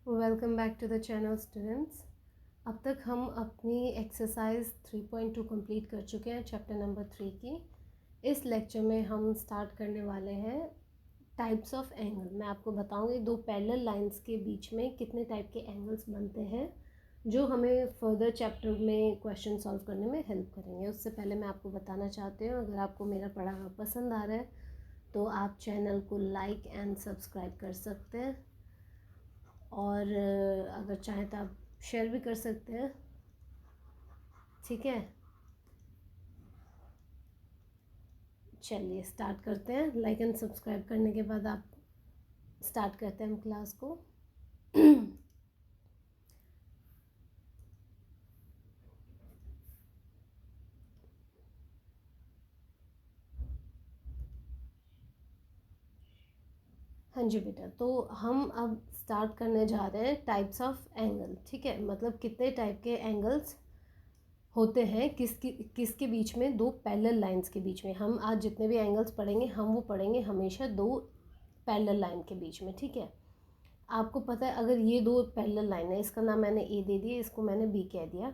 Welcome back to the channel students. अब तक हम अपनी एक्सरसाइज 3.2 कंप्लीट कर चुके हैं, चैप्टर नंबर 3 की। इस लेक्चर में हम स्टार्ट करने वाले हैं टाइप्स ऑफ एंगल। मैं आपको बताऊंगी दो पैरेलल लाइंस के बीच में कितने टाइप के एंगल्स बनते हैं जो हमें फर्दर चैप्टर में क्वेश्चन सॉल्व करने में हेल्प करेंगे। उससे पहले मैं आपको बताना चाहती हूँ, अगर आपको मेरा पढ़ा हुआ पसंद आ रहा है तो आप चैनल को लाइक एंड सब्सक्राइब कर सकते हैं, और अगर चाहें तो आप शेयर भी कर सकते हैं। ठीक है, चलिए स्टार्ट करते हैं। लाइक एंड सब्सक्राइब करने के बाद आप स्टार्ट करते हैं हम क्लास को। हाँ जी बेटा, तो हम अब स्टार्ट करने जा रहे हैं टाइप्स ऑफ एंगल। ठीक है, मतलब कितने टाइप के एंगल्स होते हैं किसके बीच में, दो पैरेलल लाइंस के बीच में। हम आज जितने भी एंगल्स पढ़ेंगे हम वो पढ़ेंगे हमेशा दो पैरेलल लाइन के बीच में। ठीक है, आपको पता है अगर ये दो पैरेलल लाइन है, इसका नाम मैंने ए दे दिया, इसको मैंने बी कह दिया।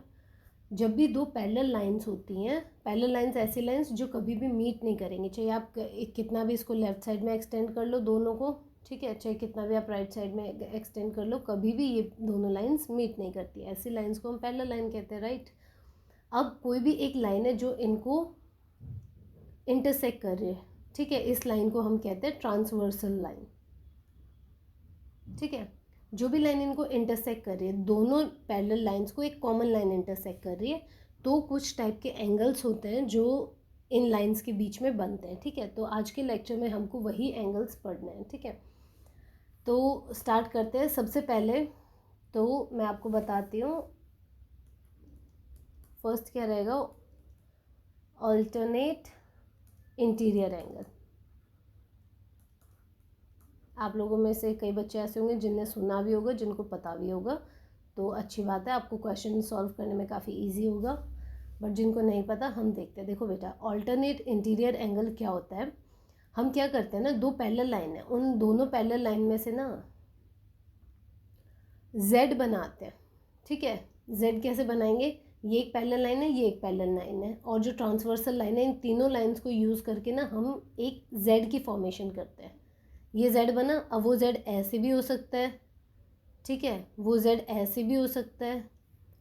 जब भी दो पैरेलल लाइंस होती हैं, पैरेलल लाइंस ऐसी लाइंस जो कभी भी मीट नहीं करेंगी, चाहे आप कितना भी इसको लेफ्ट साइड में एक्सटेंड कर लो दोनों को, ठीक है, चाहे कितना भी आप राइट साइड में एक्सटेंड कर लो, कभी भी ये दोनों लाइंस मीट नहीं करती। ऐसी लाइंस को हम पैरेलल लाइन कहते हैं, राइट। अब कोई भी एक लाइन है जो इनको इंटरसेक्ट कर रही है, ठीक है, इस लाइन को हम कहते हैं ट्रांसवर्सल लाइन। ठीक है, जो भी लाइन इनको इंटरसेक्ट कर रही है, दोनों पैरेलल लाइंस को एक कॉमन लाइन इंटरसेक्ट कर रही है, तो कुछ टाइप के एंगल्स होते हैं जो इन लाइंस के बीच में बनते हैं। ठीक है, तो आज के लेक्चर में हमको वही एंगल्स पढ़ने हैं। ठीक है, तो स्टार्ट करते हैं। सबसे पहले तो मैं आपको बताती हूँ, फर्स्ट क्या रहेगा, ऑल्टरनेट इंटीरियर एंगल। आप लोगों में से कई बच्चे ऐसे होंगे जिनने सुना भी होगा, जिनको पता भी होगा, तो अच्छी बात है, आपको क्वेश्चन सॉल्व करने में काफ़ी इजी होगा। बट जिनको नहीं पता, हम देखते हैं। देखो बेटा, ऑल्टरनेट इंटीरियर एंगल क्या होता है। हम क्या करते हैं ना, दो पैरेलल लाइन है, उन दोनों पैरेलल लाइन में से ना जेड बनाते हैं। ठीक है, जेड कैसे बनाएंगे, ये एक पैरेलल लाइन है, ये एक पैरेलल लाइन है, और जो ट्रांसवर्सल लाइन है, इन तीनों लाइंस को यूज़ करके ना हम एक जेड की फॉर्मेशन करते हैं। ये जेड बना, अब वो जेड ऐसे भी हो सकता है, ठीक है, वो जेड ऐसे भी हो सकता है,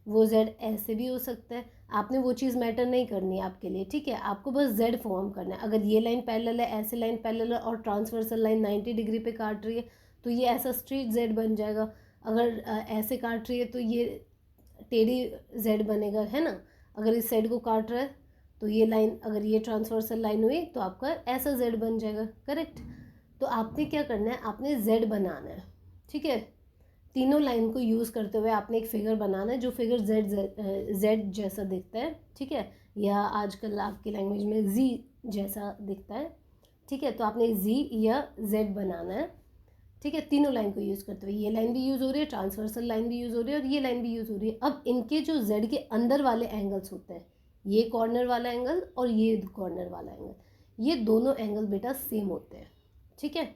वो जेड ऐसे भी हो सकता है। आपने वो चीज़ मैटर नहीं करनी है आपके लिए, ठीक है, आपको बस जेड फॉर्म करना है। अगर ये लाइन पैरेलल है, ऐसे लाइन पैरेलल है, और ट्रांसवर्सल लाइन 90 डिग्री पे काट रही है, तो ये ऐसा स्ट्रेट जेड बन जाएगा। अगर ऐसे काट रही है तो ये टेढ़ी जेड बनेगा, है ना। अगर इस साइड को काट रहा है तो ये लाइन, अगर ये ट्रांसवर्सल लाइन हुई तो आपका ऐसा जेड बन जाएगा, करेक्ट। तो आपने क्या करना है, आपने जेड बनाना है। ठीक है, तीनों लाइन को यूज़ करते हुए आपने एक फिगर बनाना है जो फिगर जेड जैसा दिखता है, ठीक है, या आजकल आपकी लैंग्वेज में जी जैसा दिखता है। ठीक है, तो आपने जी या जेड बनाना है। ठीक है, तीनों लाइन को यूज़ करते हुए, ये लाइन भी यूज़ हो रही है, ट्रांसवर्सल लाइन भी यूज़ हो रही है, और ये लाइन भी यूज़ हो रही है। अब इनके जो जेड के अंदर वाले एंगल्स होते हैं, ये कॉर्नर वाला एंगल और ये कॉर्नर वाला एंगल, ये दोनों एंगल बेटा सेम होते हैं। ठीक है,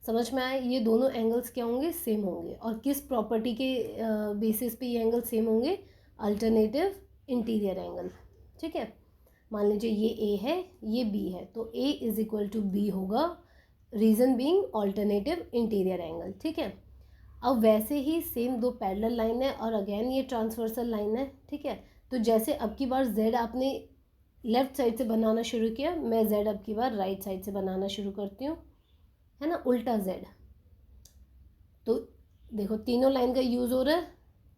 समझ में आए, ये दोनों एंगल्स क्या होंगे, सेम होंगे। और किस प्रॉपर्टी के बेसिस पे ये एंगल सेम होंगे, अल्टरनेटिव इंटीरियर एंगल। ठीक है, मान लीजिए ये ए है, ये बी है, तो ए इज इक्वल टू बी होगा, reason being alternative interior angle. ठीक है, अब वैसे ही सेम दो पैरेलल लाइन है, और अगेन ये ट्रांसवर्सल लाइन है। ठीक है, तो जैसे अब की बार जेड आपने लेफ्ट साइड से बनाना शुरू किया, मैं जेड अब की बार राइट साइड से बनाना शुरू करती हूँ, है ना, उल्टा जेड। तो देखो तीनों लाइन का यूज़ हो रहा है,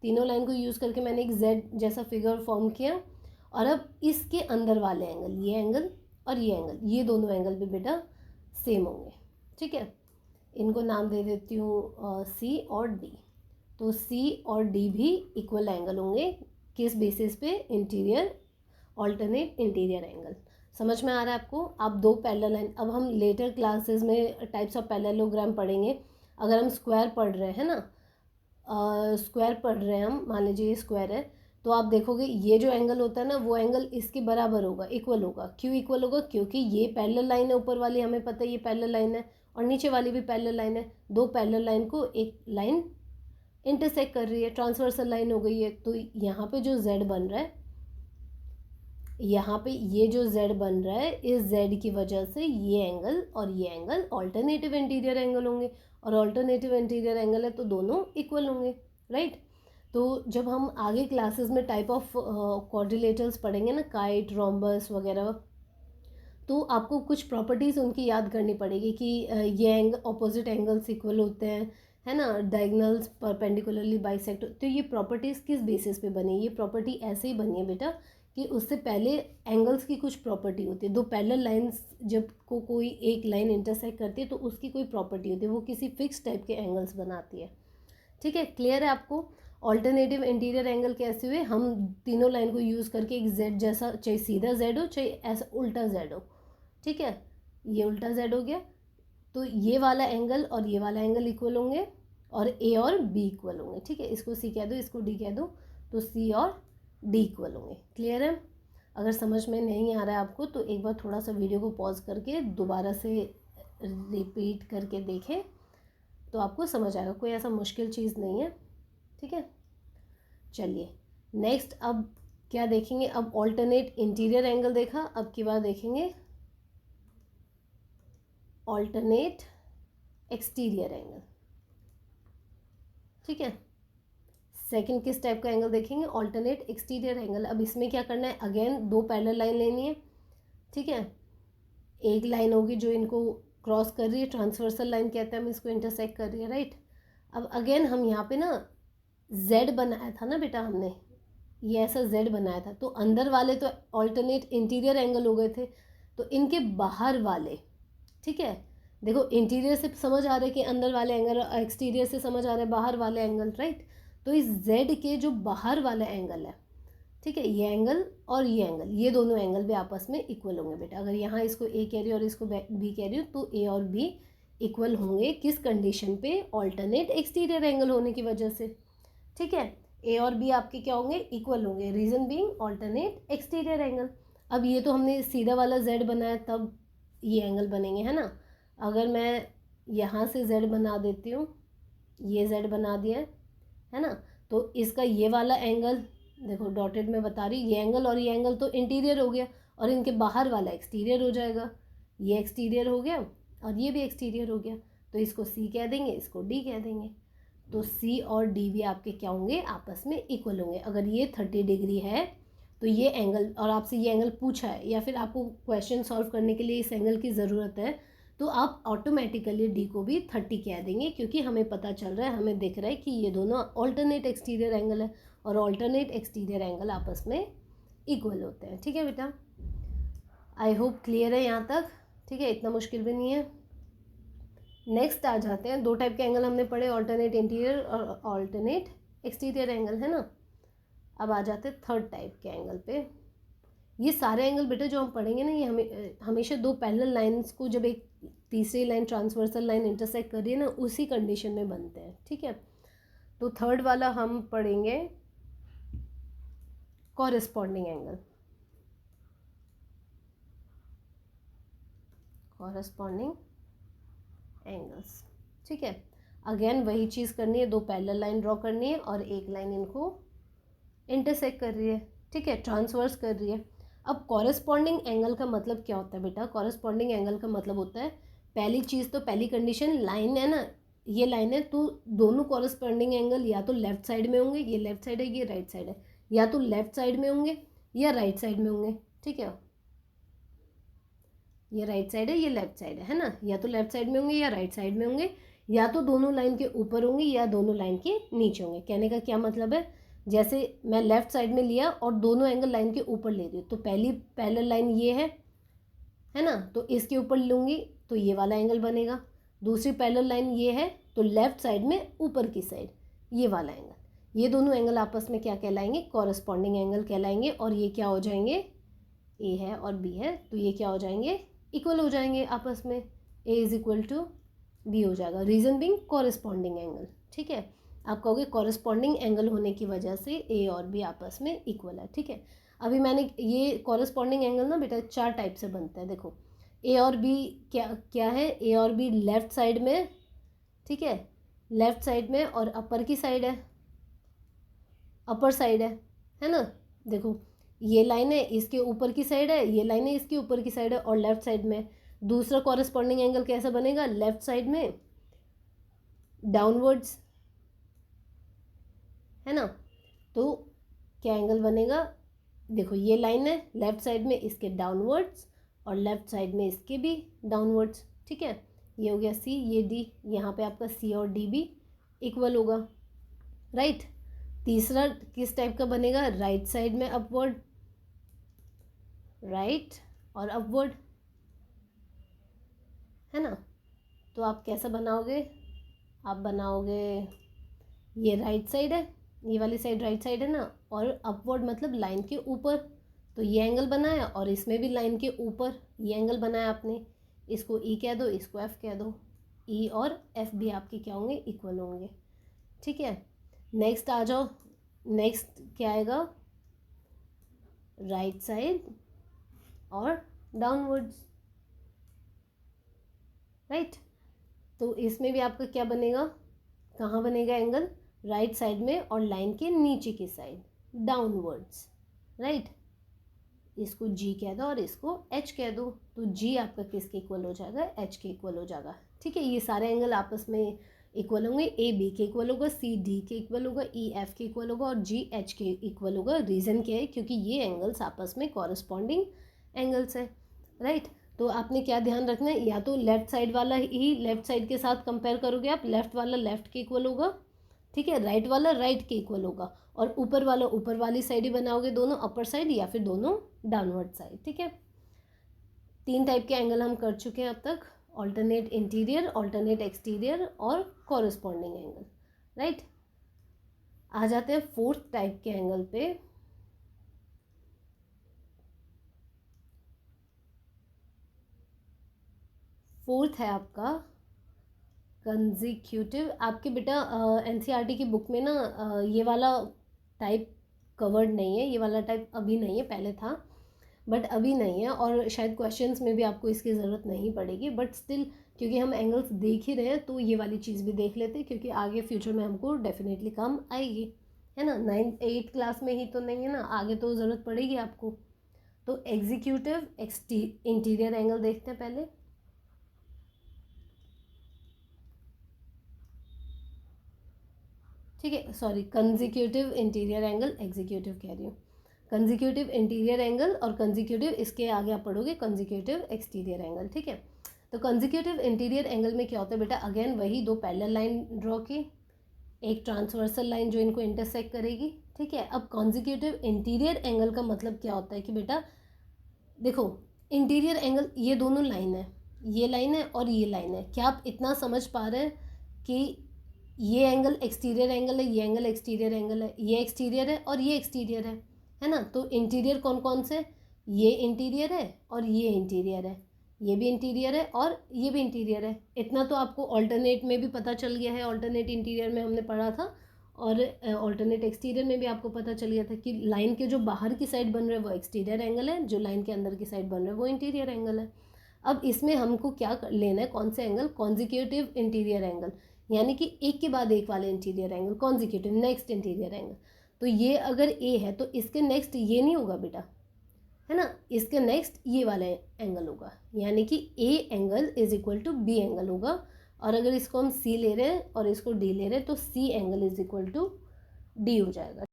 तीनों लाइन को यूज़ करके मैंने एक जेड जैसा फिगर फॉर्म किया। और अब इसके अंदर वाले एंगल, ये एंगल और ये एंगल, ये दोनों एंगल भी बेटा सेम होंगे। ठीक है, इनको नाम दे देती हूँ सी और डी। तो सी और डी भी इक्वल एंगल होंगे, किस बेसिस पे, इंटीरियर, ऑल्टरनेट इंटीरियर एंगल। समझ में आ रहा है आपको। आप दो पैरेलल लाइन, अब हम लेटर क्लासेस में टाइप्स ऑफ पैरेललोग्राम पढ़ेंगे। अगर हम स्क्वायर पढ़ रहे हैं ना, स्क्वायर पढ़ रहे हैं हम, मान लीजिए ये स्क्वायर है, तो आप देखोगे ये जो एंगल होता है ना, वो एंगल इसके बराबर होगा, इक्वल होगा। क्यों इक्वल होगा, क्योंकि ये पैरेलल लाइन है, ऊपर वाली हमें पता है ये पैरेलल लाइन है, और नीचे वाली भी पैरेलल लाइन है। दो पैरेलल लाइन को एक लाइन इंटरसेक्ट कर रही है, ट्रांसवर्सल लाइन हो गई है। तो यहाँ पे जो z बन रहा है, यहाँ पे ये जो z बन रहा है, इस z की वजह से ये एंगल और ये एंगल ऑल्टरनेटिव इंटीरियर एंगल होंगे, और ऑल्टरनेटिव इंटीरियर एंगल है तो दोनों इक्वल होंगे, राइट। तो जब हम आगे क्लासेस में टाइप ऑफ क्वाड्रिलेटरल्स पढ़ेंगे ना, काइट, रोम्बस वगैरह, तो आपको कुछ प्रॉपर्टीज़ उनकी याद करनी पड़ेगी कि ये ऑपोजिट एंगल्स इक्वल होते हैं, है ना, डायगोनल्स परपेंडिकुलरली बाइसेक्ट। तो ये प्रॉपर्टीज़ किस बेसिस पे बनी? ये प्रॉपर्टी ऐसे ही बनी है बेटा कि उससे पहले एंगल्स की कुछ प्रॉपर्टी होती है। दो पैरेलल लाइंस जब कोई एक लाइन इंटरसेक्ट करती है तो उसकी कोई प्रॉपर्टी होती है, वो किसी फिक्स टाइप के एंगल्स बनाती है, ठीक है। क्लियर है आपको? ऑल्टरनेटिव इंटीरियर एंगल कैसे हुए? हम तीनों लाइन को यूज़ करके एक जेड जैसा, चाहे सीधा जेड हो चाहे ऐसा उल्टा जेड हो, ठीक है, ये उल्टा जेड हो गया, तो ये वाला एंगल और ये वाला एंगल इक्वल होंगे और ए और बी इक्वल होंगे, ठीक है। इसको सी कह दो, इसको डी कह दो, तो सी और डी इक्वल होंगे। क्लियर है? अगर समझ में नहीं आ रहा है आपको तो एक बार थोड़ा सा वीडियो को पॉज करके दोबारा से रिपीट करके देखें तो आपको समझ आएगा, कोई ऐसा मुश्किल चीज़ नहीं है, ठीक है। चलिए नेक्स्ट अब क्या देखेंगे? अब ऑल्टरनेट इंटीरियर एंगल देखा, अब की बार देखेंगे ऑल्टरनेट एक्सटीरियर एंगल, ठीक है। सेकंड किस टाइप का एंगल देखेंगे? Alternate exterior angle. अब इसमें क्या करना है? अगेन दो पैरेलल लाइन लेनी है, ठीक है। एक लाइन होगी जो इनको क्रॉस कर रही है, ट्रांसवर्सल लाइन कहते हैं हम इसको, इंटरसेक्ट कर रही है, राइट। अब अगेन हम यहाँ पे ना z बनाया था ना बेटा हमने, ये ऐसा z बनाया था, तो अंदर वाले तो ऑल्टरनेट इंटीरियर एंगल हो गए थे, तो इनके बाहर वाले, ठीक है, देखो इंटीरियर से समझ आ रहा है कि अंदर वाले एंगल, एक्सटीरियर से समझ आ रहा है बाहर वाले एंगल, राइट। तो इस z के जो बाहर वाला एंगल है, ठीक है, ये एंगल और ये एंगल, ये दोनों एंगल भी आपस में इक्वल होंगे बेटा। अगर यहाँ इसको a कह रही हूँ और इसको b कह रही हूँ तो a और b इक्वल होंगे, किस कंडीशन पे? ऑल्टरनेट एक्सटीरियर एंगल होने की वजह से, ठीक है। a और b आपके क्या होंगे? इक्वल होंगे, reason being alternate exterior angle. अब ये तो हमने सीधा वाला z बनाया तब ये एंगल बनेंगे, है ना। अगर मैं यहाँ से z बना देती हूँ, ये z बना दिया है ना, तो इसका ये वाला एंगल देखो डॉटेड में बता रही, ये एंगल और ये एंगल तो इंटीरियर हो गया और इनके बाहर वाला एक्सटीरियर हो जाएगा, ये एक्सटीरियर हो गया और ये भी एक्सटीरियर हो गया, तो इसको c कह देंगे, इसको d कह देंगे, तो c और d भी आपके क्या होंगे? आपस में इक्वल होंगे। अगर ये 30 डिग्री है तो ये एंगल, और आपसे ये एंगल पूछा है या फिर आपको क्वेश्चन सॉल्व करने के लिए इस एंगल की ज़रूरत है, तो आप ऑटोमेटिकली डी को भी 30 कह देंगे, क्योंकि हमें पता चल रहा है, हमें दिख रहा है कि ये दोनों ऑल्टरनेट एक्सटीरियर एंगल है और ऑल्टरनेट एक्सटीरियर एंगल आपस में इक्वल होते हैं, ठीक है बेटा। आई होप क्लियर है यहाँ तक, ठीक है, इतना मुश्किल भी नहीं है। नेक्स्ट आ जाते हैं, दो टाइप के एंगल हमने पढ़े, ऑल्टरनेट इंटीरियर और ऑल्टरनेट एक्सटीरियर एंगल, है ना। अब आ जाते हैं थर्ड टाइप के एंगल पे। ये सारे एंगल बेटा जो हम पढ़ेंगे ना, ये हमेशा दो पैरेलल लाइंस को जब एक तीसरी लाइन ट्रांसवर्सल लाइन इंटरसेक्ट कर रही है ना, उसी कंडीशन में बनते हैं, ठीक है। तो थर्ड वाला हम पढ़ेंगे कॉरेस्पॉन्डिंग एंगल, कॉरेस्पॉन्डिंग एंगल्स, ठीक है। अगेन वही चीज़ करनी है, दो पैरेलल लाइन ड्रॉ करनी है और एक लाइन इनको इंटरसेक्ट कर रही है, ठीक है, ट्रांसवर्स कर रही है। अब कॉरेस्पॉन्डिंग एंगल का मतलब क्या होता है बेटा? कॉरेस्पॉन्डिंग एंगल का मतलब होता है, पहली चीज़ तो पहली कंडीशन लाइन है ना, ये लाइन है, तो दोनों कॉरेस्पॉन्डिंग एंगल या तो लेफ्ट साइड में होंगे, ये लेफ्ट साइड है ये राइट साइड है, या तो लेफ्ट साइड में होंगे या राइट साइड में होंगे, ठीक है, ये राइट साइड है ये लेफ्ट साइड है ना, या तो लेफ्ट साइड में होंगे या राइट साइड में होंगे, या तो दोनों लाइन के ऊपर होंगे या दोनों लाइन के नीचे होंगे। कहने का क्या मतलब है? जैसे मैं लेफ्ट साइड में लिया और दोनों एंगल लाइन के ऊपर ले रही हूँ, तो पहली पैरेलल लाइन ये है ना, तो इसके ऊपर लूँगी तो ये वाला एंगल बनेगा। दूसरी पैरेलल लाइन ये है तो लेफ्ट साइड में ऊपर की साइड ये वाला एंगल, ये दोनों एंगल आपस में क्या कहलाएंगे? कॉरेस्पॉन्डिंग एंगल कहलाएंगे। और ये क्या हो जाएंगे? ए है और बी है, तो ये क्या हो जाएंगे? इक्वल हो जाएंगे आपस में, ए इज इक्वल टू बी हो जाएगा, रीज़न बीइंग कॉरेस्पॉन्डिंग एंगल, ठीक है। आप कहोगे कॉरेस्पॉन्डिंग एंगल होने की वजह से ए और बी आपस में इक्वल है, ठीक है। अभी मैंने ये कॉरेस्पॉन्डिंग एंगल ना बेटा 4 टाइप से बनता है, देखो ए और बी क्या क्या है? ए और बी लेफ्ट साइड में, ठीक है, लेफ्ट साइड में और अपर की साइड है, अपर साइड है ना। देखो ये लाइन है इसके ऊपर की साइड है, ये लाइन है इसके ऊपर की साइड है, और लेफ्ट साइड में दूसरा कॉरेस्पॉन्डिंग एंगल कैसा बनेगा, लेफ्ट साइड में डाउनवर्ड्स, है ना। तो क्या एंगल बनेगा, देखो ये लाइन है लेफ्ट साइड में इसके डाउनवर्ड्स और लेफ्ट साइड में इसके भी डाउनवर्ड्स, ठीक है। ये हो गया सी, ये डी, यहाँ पे आपका सी और डी भी इक्वल होगा, राइट। तीसरा किस टाइप का बनेगा, राइट साइड में अपवर्ड, राइट और अपवर्ड, है ना। तो आप कैसा बनाओगे, आप बनाओगे ये राइट साइड है, ये वाली साइड राइट साइड है ना, और अपवर्ड मतलब लाइन के ऊपर, तो ये एंगल बनाया और इसमें भी लाइन के ऊपर ये एंगल बनाया आपने, इसको ई कह दो, इसको एफ कह दो, ई और एफ भी आपके क्या होंगे, इक्वल होंगे, ठीक है। नेक्स्ट आ जाओ, नेक्स्ट क्या आएगा, राइट साइड और डाउनवर्ड्स, राइट। तो इसमें भी आपका क्या बनेगा, कहाँ बनेगा एंगल, राइट साइड में और लाइन के नीचे की साइड डाउनवर्ड्स, राइट। इसको जी कह दो और इसको एच कह दो, तो जी आपका किसके इक्वल हो जाएगा, एच के इक्वल हो जाएगा, ठीक है। ये सारे एंगल आपस में इक्वल होंगे, ए बी के इक्वल होगा, सी डी के इक्वल होगा, ई एफ के इक्वल होगा और जी एच के इक्वल होगा। रीज़न क्या है, क्योंकि ये एंगल्स आपस में कॉरस्पॉन्डिंग एंगल्स है, राइट। तो आपने क्या ध्यान रखना है, या तो लेफ्ट साइड वाला ही लेफ्ट साइड के साथ कंपेयर करोगे आप, लेफ्ट वाला लेफ्ट के इक्वल होगा, ठीक है, राइट वाला राइट के इक्वल होगा, और ऊपर वाला ऊपर वाली साइड ही बनाओगे, दोनों अपर साइड या फिर दोनों डाउनवर्ड साइड, ठीक है। 3 टाइप के एंगल हम कर चुके हैं अब तक, ऑल्टरनेट इंटीरियर, ऑल्टरनेट एक्सटीरियर और कॉरस्पॉन्डिंग एंगल, राइट। आ जाते हैं 4th टाइप के एंगल पे। फोर्थ है आपका कंजिक्यूटिव। आपके बेटा एनसीईआरटी की बुक में ना ये वाला टाइप कवर्ड नहीं है, ये वाला टाइप अभी नहीं है, पहले था बट अभी नहीं है, और शायद क्वेश्चंस में भी आपको इसकी ज़रूरत नहीं पड़ेगी, बट स्टिल क्योंकि हम एंगल्स देख ही रहे हैं तो ये वाली चीज़ भी देख लेते हैं, क्योंकि आगे फ्यूचर में हमको डेफिनेटली काम आएगी, है ना। 9th 8th क्लास में ही तो नहीं है ना, आगे तो ज़रूरत पड़ेगी आपको। तो एग्जीक्यूटिव इंटीरियर एंगल देखते हैं पहले। ठीक है, sorry, consecutive interior angle, executive कह रही हूँ, कंजिक्यूटिव इंटीरियर एंगल, और कंजिक्यूटिव इसके आगे आप पढ़ोगे कंजिक्यूटिव एक्सटीरियर एंगल, ठीक है। तो कंजिक्यूटिव इंटीरियर एंगल में क्या होता है बेटा, अगेन वही 2 पैरेलल लाइन ड्रॉ की, एक ट्रांसवर्सल लाइन जो इनको इंटरसेक्ट करेगी, ठीक है। अब कंजिक्यूटिव इंटीरियर एंगल का मतलब क्या होता है कि बेटा देखो, इंटीरियर एंगल ये दोनों लाइन है, ये लाइन है और ये लाइन है, क्या आप इतना समझ पा रहे हैं कि ये एंगल एक्सटीरियर एंगल है, ये एंगल एक्सटीरियर एंगल है, ये एक्सटीरियर है और ये एक्सटीरियर है ना। तो इंटीरियर कौन कौन से, ये इंटीरियर है और ये इंटीरियर है, ये भी इंटीरियर है और ये भी इंटीरियर है। इतना तो आपको ऑल्टरनेट में भी पता चल गया है, ऑल्टरनेट इंटीरियर में हमने पढ़ा था, और ऑल्टरनेट एक्सटीरियर में भी आपको पता चल गया था कि लाइन के जो बाहर की साइड बन रहे हैं वो एक्सटीरियर एंगल है, जो लाइन के अंदर की साइड बन रहे हैं वो इंटीरियर एंगल है। अब इसमें हमको क्या लेना है, कौन से एंगल, कॉन्जिक्यूटिव इंटीरियर एंगल, यानी कि एक के बाद एक वाले interior angle, consecutive next interior angle. तो ये अगर ए है तो इसके नेक्स्ट ये नहीं होगा बेटा, है ना, इसके नेक्स्ट ये वाला एंगल होगा, यानी कि A angle is equal to B angle होगा। और अगर इसको हम सी ले रहे हैं और इसको डी ले रहे हैं तो C angle is equal to D हो जाएगा।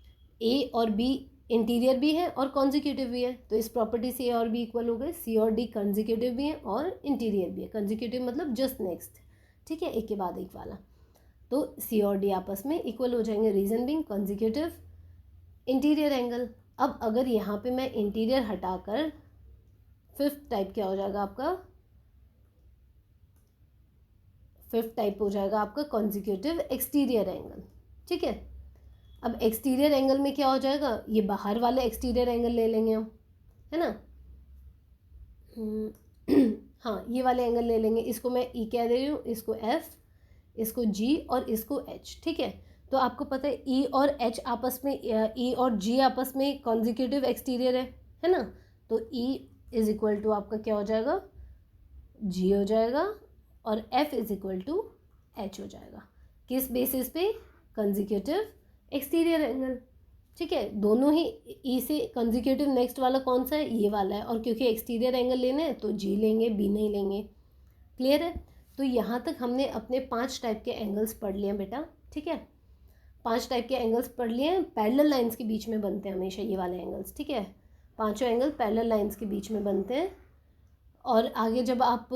ए और बी इंटीरियर भी है और कॉन्जिक्यूटिव भी है, तो इस प्रॉपर्टी से ए और बी इक्वल हो गए, सी और डी कंजिक्यूटिव भी है और इंटीरियर भी है। कंजिक्यूटिव मतलब जस्ट नेक्स्ट, ठीक है, एक के बाद एक वाला, तो सी और डी आपस में इक्वल हो जाएंगे, reason being consecutive interior angle. अब अगर यहाँ पे मैं इंटीरियर हटाकर 5th टाइप क्या हो जाएगा आपका, 5th टाइप हो जाएगा आपका कॉन्जिक्यूटिव एक्सटीरियर एंगल, ठीक है। अब एक्सटीरियर एंगल में क्या हो जाएगा, ये बाहर वाले एक्सटीरियर एंगल ले लेंगे हम, है ना। हाँ, ये वाले एंगल ले लेंगे, इसको मैं ई कह दे रही हूँ, इसको एफ, इसको जी और इसको एच, ठीक है। तो आपको पता है ई और एच आपस में, ई और जी आपस में कॉन्जिक्यूटिव एक्सटीरियर है ना। तो ई इज इक्वल टू आपका क्या हो जाएगा, जी हो जाएगा, और F is equal to H हो जाएगा, किस बेसिस पे? कंसेक्यूटिव एक्सटीरियर एंगल, ठीक है। दोनों ही ई से कंसेक्यूटिव नेक्स्ट वाला कौन सा है? ये वाला है, और क्योंकि एक्सटीरियर एंगल लेना है तो जी लेंगे, बी नहीं लेंगे। क्लियर है? तो यहाँ तक हमने अपने 5 टाइप के एंगल्स पढ़ लिए हैं बेटा, ठीक है। 5 टाइप के एंगल्स पढ़ लिए हैं, पैरेलल लाइंस के बीच में बनते हैं हमेशा ये वाले एंगल्स, ठीक है। 5 एंगल पैरेलल लाइंस के बीच में बनते हैं। और आगे जब आप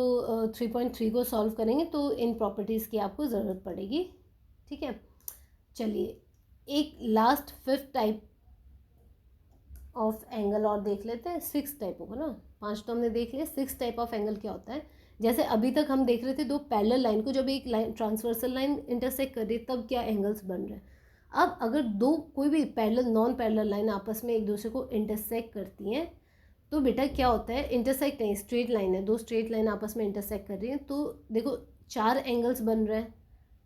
3.3 को सॉल्व करेंगे तो इन प्रॉपर्टीज़ की आपको ज़रूरत पड़ेगी, ठीक है। चलिए एक last 5th type of angle और देख लेते हैं। 6 टाइप होगा ना, 5 तो हमने देख लिया। 6 टाइप ऑफ एंगल क्या होता है? जैसे अभी तक हम देख रहे थे 2 पैरेलल लाइन को जब एक लाइन ट्रांसवर्सल लाइन इंटरसेक्ट कर रही है तब क्या एंगल्स बन रहे हैं। अब अगर दो कोई भी पैरेलल नॉन पैरेलल लाइन आपस में एक दूसरे को इंटरसेक्ट करती हैं तो बेटा क्या होता है? इंटरसेक्ट नहीं, स्ट्रेट लाइन है, 2 स्ट्रेट लाइन आपस में इंटरसेक्ट कर रही हैं तो देखो 4 एंगल्स बन रहे हैं,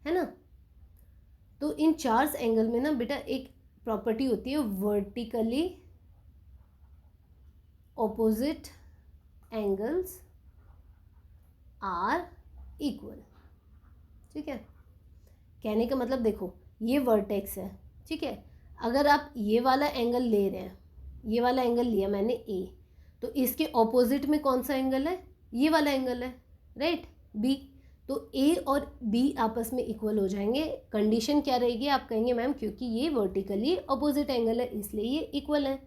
है ना। तो इन 4 एंगल में ना बेटा एक प्रॉपर्टी होती है, vertically opposite angles are equal, ठीक है। कहने का मतलब देखो ये वर्टेक्स है, ठीक है। अगर आप ये वाला एंगल ले रहे हैं, ये वाला एंगल लिया मैंने ए, तो इसके ऑपोजिट में कौन सा एंगल है? ये वाला एंगल है, राइट, बी। तो ए और बी आपस में इक्वल हो जाएंगे। कंडीशन क्या रहेगी? आप कहेंगे मैम क्योंकि ये वर्टिकली ऑपोजिट एंगल है इसलिए ये इक्वल है,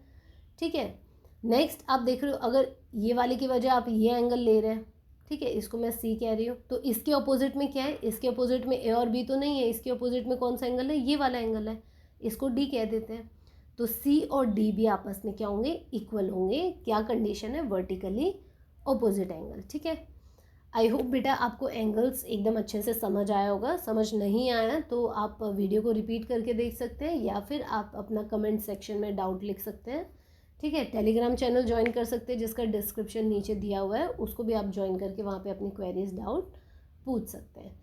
ठीक है। नेक्स्ट आप देख रहे हो, अगर ये वाले की वजह आप ये एंगल ले रहे हैं, ठीक है, इसको मैं सी कह रही हूँ, तो इसके ऑपोजिट में क्या है? इसके ऑपोजिट में ए और बी तो नहीं है, इसके ऑपोजिट में कौन सा एंगल है? ये वाला एंगल है, इसको डी कह देते हैं। तो सी और डी भी आपस में क्या होंगे? इक्वल होंगे। क्या कंडीशन है? वर्टिकली ऑपोजिट एंगल, ठीक है। आई होप बेटा आपको एंगल्स एकदम अच्छे से समझ आया होगा। समझ नहीं आया तो आप वीडियो को रिपीट करके देख सकते हैं या फिर आप अपना कमेंट सेक्शन में डाउट लिख सकते हैं, ठीक है। टेलीग्राम चैनल ज्वाइन कर सकते हैं जिसका डिस्क्रिप्शन नीचे दिया हुआ है, उसको भी आप ज्वाइन करके वहाँ पे अपनी क्वेरीज डाउट पूछ सकते हैं।